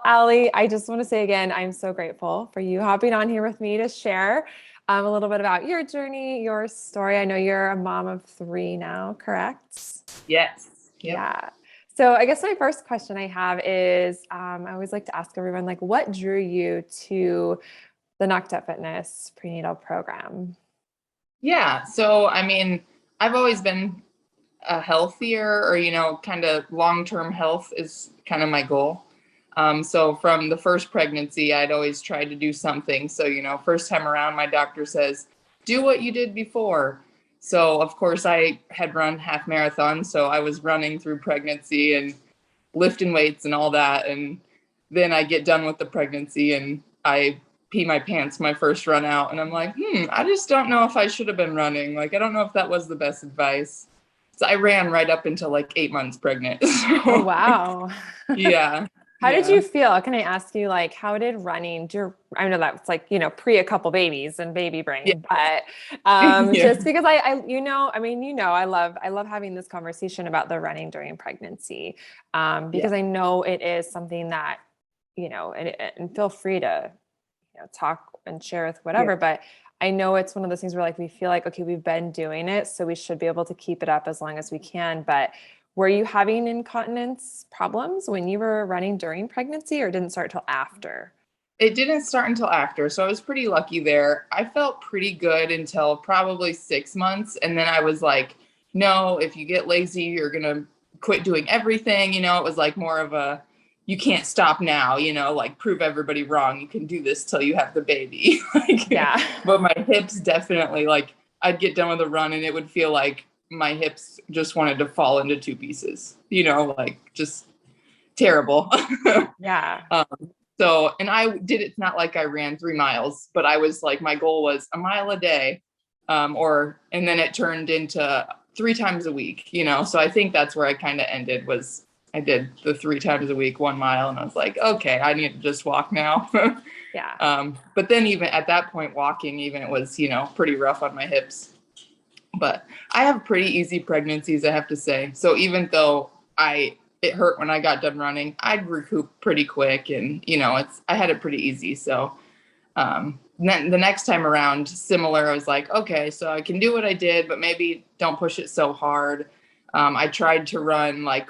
Allie, I just want to say again, I'm so grateful for you hopping on here with me to share a little bit about your journey, your story. I know you're a mom of three now, correct? Yes. Yep. Yeah. So I guess my first question I have is I always like to ask everyone, like, what drew you to the Knocked Up Fitness prenatal program? Yeah. So, I mean, I've always been a healthier or, kind of long-term health is kind of my goal. So from the first pregnancy, I'd always tried to do something. So, first time around, my doctor says, do what you did before. So, of course, I had run half marathons. So I was running through pregnancy and lifting weights and all that. And then I get done with the pregnancy and I pee my pants my first run out. And I'm like, I just don't know if I should have been running. Like, I don't know if that was the best advice. So I ran right up until like 8 months pregnant. Oh, So wow. yeah, How did you yeah, feel? Can I ask you, like, how did running, I know that's like, pre a couple babies and baby yeah, brain, but yeah, just because I mean, I love having this conversation about the running during pregnancy, yeah, because I know it is something that, and feel free to, talk and share with yeah. whatever, but I know it's one of those things where like we feel like, okay, we've been doing it, so we should be able to keep it up as long as we can. But were you having incontinence problems when you were running during pregnancy or didn't start till after? It didn't start until after, so I was pretty lucky there. I felt pretty good until probably 6 months, and then I was like, no, if you get lazy, you're gonna quit doing everything. It was like more of a you can't stop now, like prove everybody wrong. You can do this till you have the baby. Like, Yeah. but my hips definitely like I'd get done with a run and it would feel like my hips just wanted to fall into two pieces, like just terrible. Yeah. um, so, and I did it's not like I ran 3 miles, but I was like, my goal was a mile a day. And then it turned into 3 times a week, So I think that's where I kind of ended was I did the 3 times a week, 1 mile. And I was like, okay, I need to just walk now. Yeah. But then even at that point, walking, even it was, pretty rough on my hips. But I have pretty easy pregnancies, I have to say. So even though it hurt when I got done running, I'd recoup pretty quick, and I had it pretty easy. So then the next time around, similar, I was like, okay, so I can do what I did, but maybe don't push it so hard. I tried to run like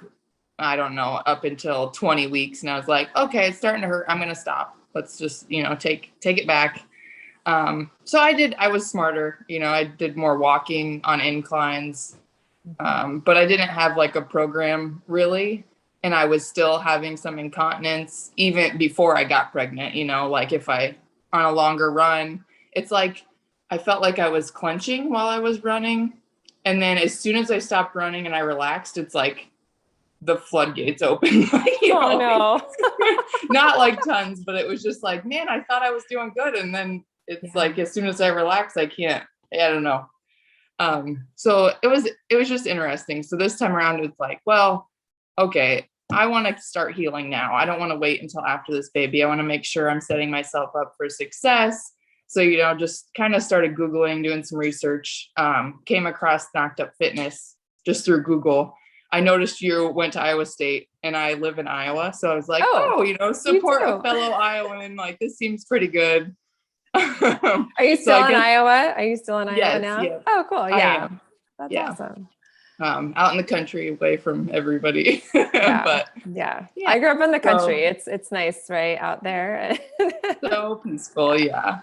I don't know up until 20 weeks, and I was like, okay, it's starting to hurt. I'm gonna stop. Let's just take it back. So I was smarter, I did more walking on inclines, but I didn't have like a program really. And I was still having some incontinence even before I got pregnant, like if I on a longer run, it's like I felt like I was clenching while I was running. And then as soon as I stopped running and I relaxed, it's like the floodgates open, like, Oh no. not like tons, but it was just like, man, I thought I was doing good. And then it's Yeah. like, as soon as I relax, I can't, I don't know. So it was just interesting. So this time around, it's like, well, okay, I want to start healing now. I don't want to wait until after this baby. I want to make sure I'm setting myself up for success. So, just kind of started Googling, doing some research, came across Knocked Up Fitness just through Google. I noticed you went to Iowa State and I live in Iowa. So I was like, Oh, oh, you support a too. fellow Iowan. Like, this seems pretty good. Are you So still I in guess, Iowa? Are you still in Iowa yes, now? yes, Oh, cool. I Yeah. am. That's Yeah. awesome. Out in the country away from everybody. Yeah. But Yeah. yeah, I grew up in the country. so It's nice, right, out there. so peaceful. Yeah.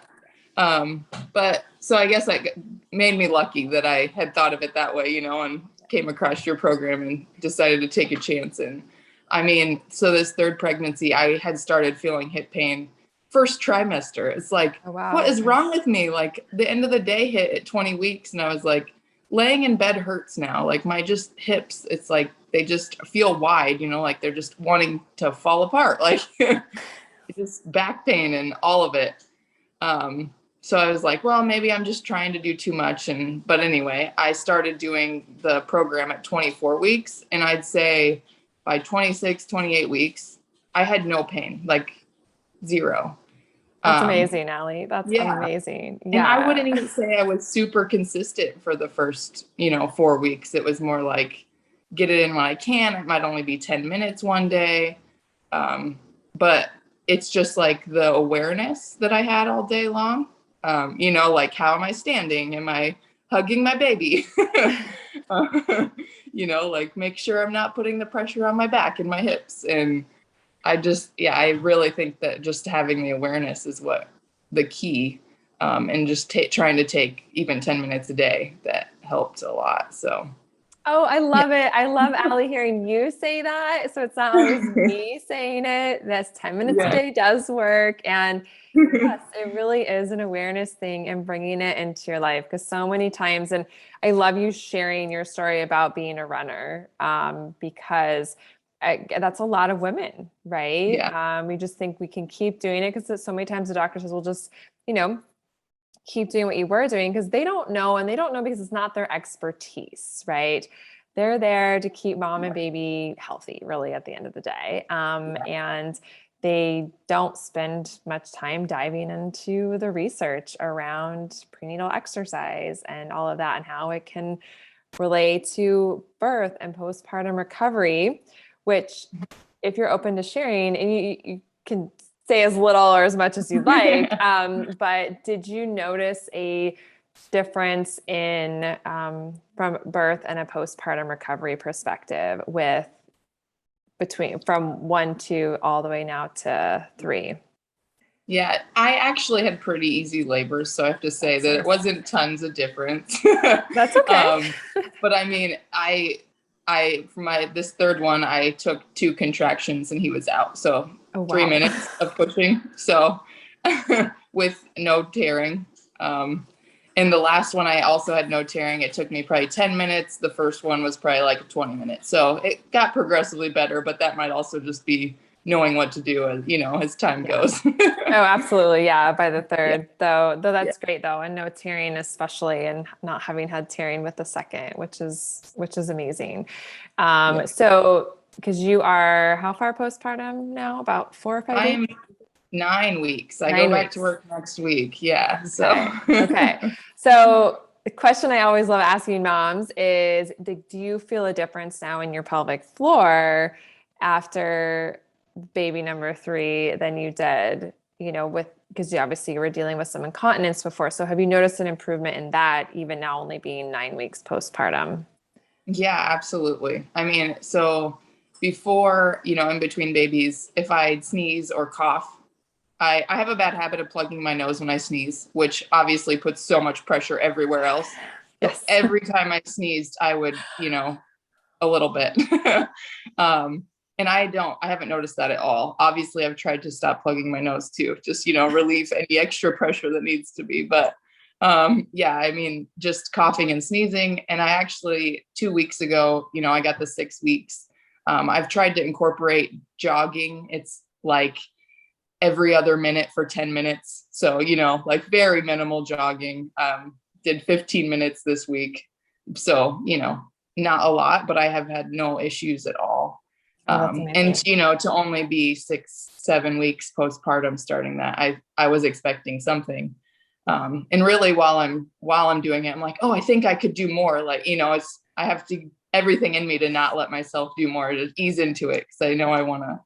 But so I guess that made me lucky that I had thought of it that way, and came across your program and decided to take a chance. And I mean, so this third pregnancy, I had started feeling hip pain first trimester. It's like, Oh, what wow. is wrong with me? Like the end of the day hit at 20 weeks, and I was like, laying in bed hurts now. Like my just hips, it's like they just feel wide, like they're just wanting to fall apart. Like just back pain and all of it. So I was like, well, maybe I'm just trying to do too much. But anyway, I started doing the program at 24 weeks. And I'd say by 26, 28 weeks, I had no pain, like zero. That's Um, amazing, Allie. That's yeah. amazing. And I Yeah. wouldn't even say I was super consistent for the first, 4 weeks. It was more like get it in when I can. It might only be 10 minutes one day. Um, but it's just like the awareness that I had all day long. You know, like, how am I standing? Am I hugging my baby? You know, like, make sure I'm not putting the pressure on my back and my hips. And I really think that just having the awareness is what the key. And just trying to take even 10 minutes a day, that helped a lot. So, Oh, I yeah. love it. I love Allie hearing you say that. So it's not always me saying it. This 10 minutes a Yeah. day does work. And yes, it really is an awareness thing and bringing it into your life because so many times, and I love you sharing your story about being a runner because that's a lot of women, right? Yeah. We just think we can keep doing it because so many times the doctor says, well, just, you know, keep doing what you were doing because they don't know and they don't know because it's not their expertise, right? They're there to keep mom and baby healthy, really, at the end of the day. And they don't spend much time diving into the research around prenatal exercise and all of that and how it can relate to birth and postpartum recovery, which if you're open to sharing and you can say as little or as much as you'd like. But did you notice a difference in from birth and a postpartum recovery perspective with between from 1, 2 all the way now to 3? Yeah, I actually had pretty easy labors, so I have to say that it Excellent. wasn't tons of difference. That's okay. But I mean, I for my this third one, I took 2 contractions and he was out. So Oh, 3 minutes wow. of pushing. So with no tearing. And the last one, I also had no tearing. It took me probably 10 minutes. The first one was probably like 20 minutes. So it got progressively better, but that might also just be knowing what to do as, you know, as time Yeah. goes. Oh, absolutely. Yeah. By the Yeah. third, though Yeah. that's great though. And no tearing, especially and not having had tearing with the second, which is amazing. Yeah. So because you are how far postpartum now? About 4 or 5 weeks? I'm 9 weeks. I go Nine back to weeks. work next week. Yeah. So Okay. Okay. So the question I always love asking moms is, do you feel a difference now in your pelvic floor after baby number 3 than you did, you know, with, because you obviously were dealing with some incontinence before. So have you noticed an improvement in that even now only being 9 weeks postpartum? yeah, absolutely. I mean, so before, you know, in between babies, if I'd sneeze or cough, I have a bad habit of plugging my nose when I sneeze, which obviously puts so much pressure everywhere else. So Yes. every time I sneezed, I would, you know, a little bit. um, and I haven't noticed that at all. Obviously, I've tried to stop plugging my nose too, just, you know, relieve any extra pressure that needs to be. But yeah, I mean, just coughing and sneezing. And I actually, 2 weeks ago, you know, I got the 6 weeks. I've tried to incorporate jogging. It's like every other minute for 10 minutes. So, you know, like very minimal jogging. Did 15 minutes this week. So, you know, not a lot, but I have had no issues at all. Oh, that's And, amazing. you know, to only be 6, 7 weeks postpartum starting that, I was expecting something. And really while I'm doing it, I'm like, oh, I think I could do more. Like, you know, I have to everything in me to not let myself do more, to ease into it. Cause I know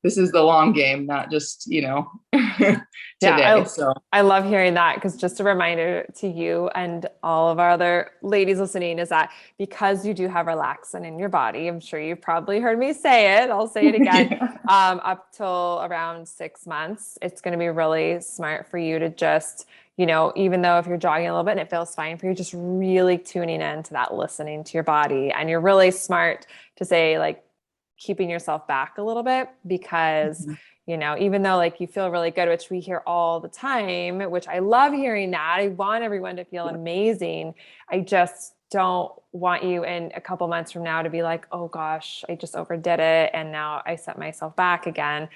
this is the long game, not just, you know, Yeah, today. So I love hearing that because just a reminder to you and all of our other ladies listening is that because you do have relaxin in your body, I'm sure you've probably heard me say it, I'll say it again, yeah. up till around 6 months, it's going to be really smart for you to just, you know, even though if you're jogging a little bit and it feels fine for you, just really tuning in to that, listening to your body. And you're really smart to say like, keeping yourself back a little bit because you know, even though like you feel really good, which we hear all the time, which I love hearing that. I want everyone to feel amazing. I just don't want you in a couple months from now to be like, oh gosh, I just overdid it. And now I set myself back again.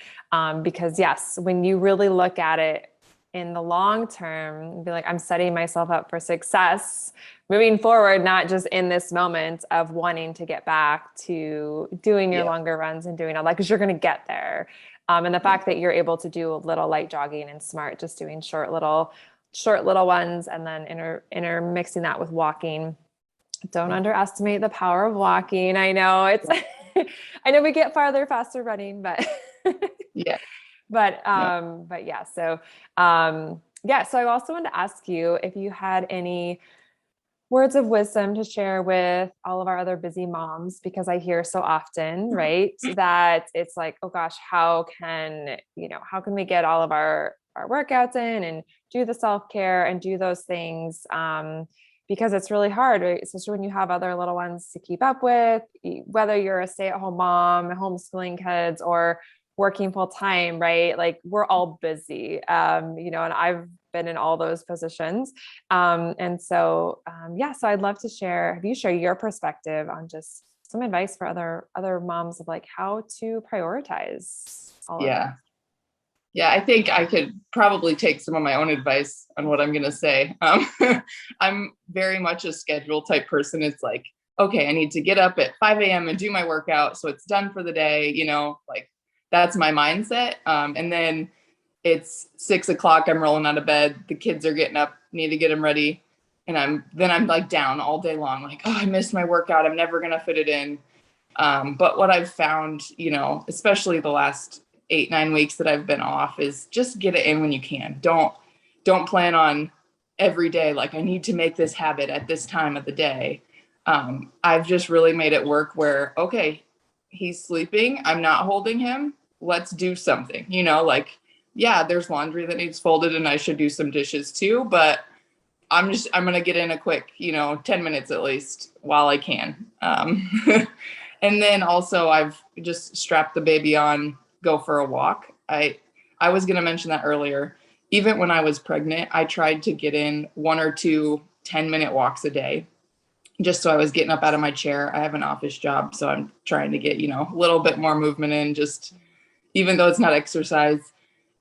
Because yes, when you really look at it in the long term, be like, I'm setting myself up for success moving forward, not just in this moment of wanting to get back to doing your Yeah. longer runs and doing all that, because you're going to get there. And the fact that you're able to do a little light jogging and smart, just doing short little ones, and then intermixing that with walking. Don't underestimate the power of walking. I know it's, I know we get farther, faster running, but Yeah. Yeah. But yeah, yeah, so I also wanted to ask you if you had any words of wisdom to share with all of our other busy moms, because I hear so often, right, that it's like, oh gosh, how can we get all of our workouts in and do the self-care and do those things, because it's really hard, right? Especially when you have other little ones to keep up with, whether you're a stay-at-home mom, homeschooling kids, or working full time, right? Like we're all busy, and I've been in all those positions. Yeah, so I'd love to have you share your perspective on just some advice for other moms of like how to prioritize all of it. Yeah. Yeah, I think I could probably take some of my own advice on what I'm going to say. I'm very much a schedule type person. It's like, okay, I need to get up at 5 a.m. and do my workout so it's done for the day, like that's my mindset. And then it's 6 o'clock, I'm rolling out of bed, the kids are getting up, need to get them ready. And I'm like down all day long, like, oh, I missed my workout, I'm never going to fit it in. But what I've found, especially the last 8-9 weeks that I've been off, is just get it in when you can. Don't plan on every day, like I need to make this habit at this time of the day. I've just really made it work where, okay, he's sleeping, I'm not holding him, let's do something, like, yeah, there's laundry that needs folded and I should do some dishes too, but I'm going to get in a quick, 10 minutes at least while I can. And then also I've just strapped the baby on, go for a walk. I was going to mention that earlier. Even when I was pregnant, I tried to get in 1 or 2 10-minute walks a day, just so I was getting up out of my chair. I have an office job, so I'm trying to get, a little bit more movement in, just even though it's not exercise.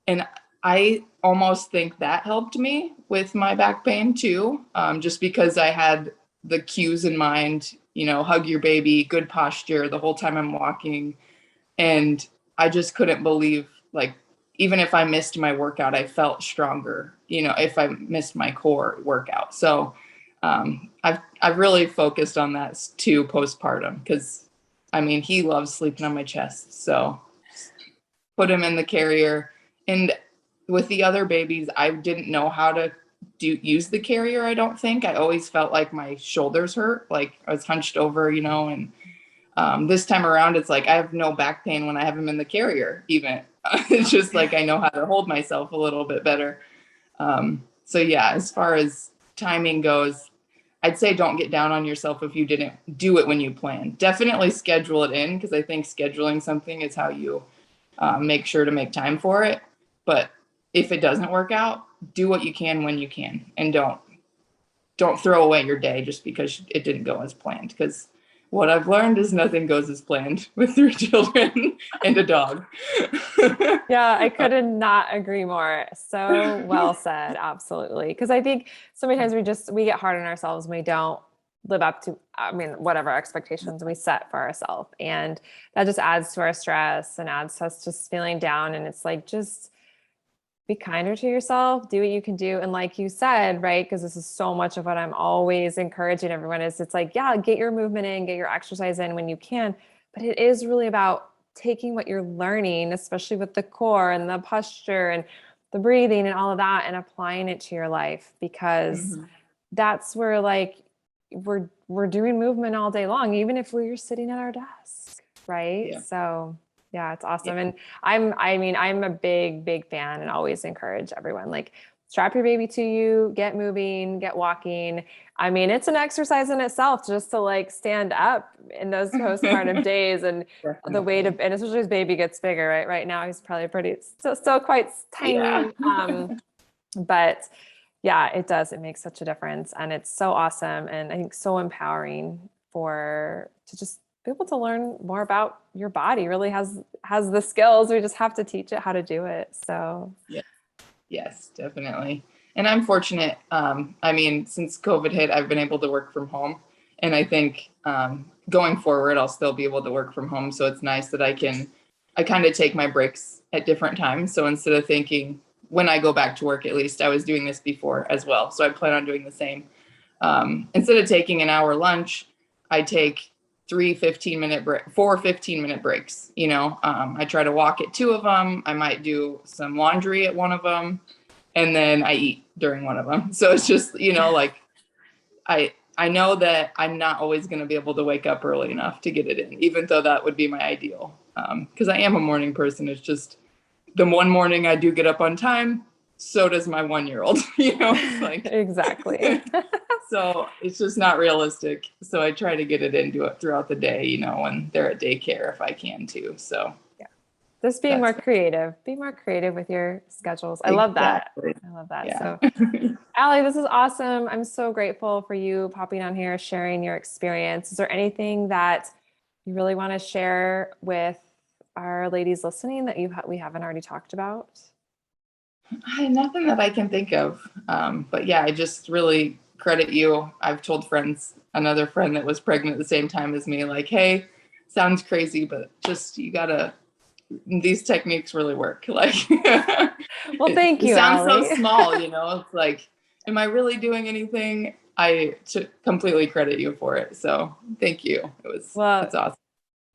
And I almost think that helped me with my back pain too, just because I had the cues in mind, hug your baby, good posture the whole time I'm walking. And I just couldn't believe, like, even if I missed my workout, I felt stronger, if I missed my core workout. So I've really focused on that too postpartum, because I mean, he loves sleeping on my chest. So put him in the carrier. And with the other babies, I didn't know how to use the carrier. I don't think. I always felt like my shoulders hurt, like I was hunched over, and this time around, it's like I have no back pain when I have him in the carrier, even. It's just like I know how to hold myself a little bit better. So yeah, as far as timing goes, I'd say don't get down on yourself if you didn't do it when you planned. Definitely schedule it in, because I think scheduling something is how you make sure to make time for it. But if it doesn't work out, do what you can when you can, and don't throw away your day just because it didn't go as planned. Because what I've learned is nothing goes as planned with 3 children and a dog. Yeah, I could not agree more. So well said. Absolutely. Because I think so many times we get hard on ourselves and we don't live up to, I mean, whatever expectations we set for ourselves. And that just adds to our stress and adds to us just feeling down. And it's like, just be kinder to yourself, do what you can do. And like you said, right, because this is so much of what I'm always encouraging everyone is, it's like, yeah, get your movement in, get your exercise in when you can. But it is really about taking what you're learning, especially with the core and the posture and the breathing and all of that, and applying it to your life, because that's where like we're doing movement all day long, even if we're sitting at our desk, right? Yeah. So yeah, it's awesome. Yeah. And I'm a big fan and always encourage everyone, like, strap your baby to you, get moving, get walking. I mean, it's an exercise in itself just to like stand up in those postpartum days, and the weight of, and especially as baby gets bigger, right? Right now he's probably still quite tiny. Yeah. But yeah, it does. It makes such a difference. And it's so awesome. And I think so empowering to just be able to learn more about your body. Really has the skills. We just have to teach it how to do it. So Yeah. Yes, definitely. And I'm fortunate. I mean, since COVID hit, I've been able to work from home. And I think going forward, I'll still be able to work from home. So it's nice that I kind of take my breaks at different times. So instead of thinking when I go back to work, at least I was doing this before as well. So I plan on doing the same. Instead of taking an hour lunch, I take three 15-minute break, four 15-minute breaks. I try to walk at two of them. I might do some laundry at one of them, and then I eat during one of them. So it's just, like I know that I'm not always going to be able to wake up early enough to get it in, even though that would be my ideal. Because I am a morning person. It's just the one morning I do get up on time, so does my 1-year-old. It's like Exactly. so it's just not realistic. So I try to get it into it throughout the day, when they're at daycare if I can too. So Yeah. Just being more creative. Be more creative with your schedules. I love that. exactly. I love that. Yeah. So, Allie, this is awesome. I'm so grateful for you popping on here, sharing your experience. Is there anything that you really want to share with our ladies listening that we haven't already talked about? Nothing that I can think of. But yeah, I just really credit you. I've told another friend that was pregnant at the same time as me, like, hey, sounds crazy, but just, these techniques really work. Like, Well, thank it you, sounds Allie. so small, it's like, am I really doing anything? I completely credit you for it. So thank you. It's Well, awesome.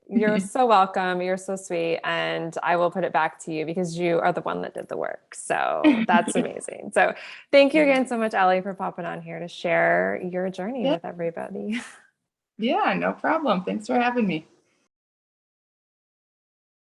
you're so welcome. You're so sweet. And I will put it back to you because you are the one that did the work. So that's amazing. So thank you again so much, Allie, for popping on here to share your journey Yeah. with everybody. Yeah, no problem. Thanks for having me.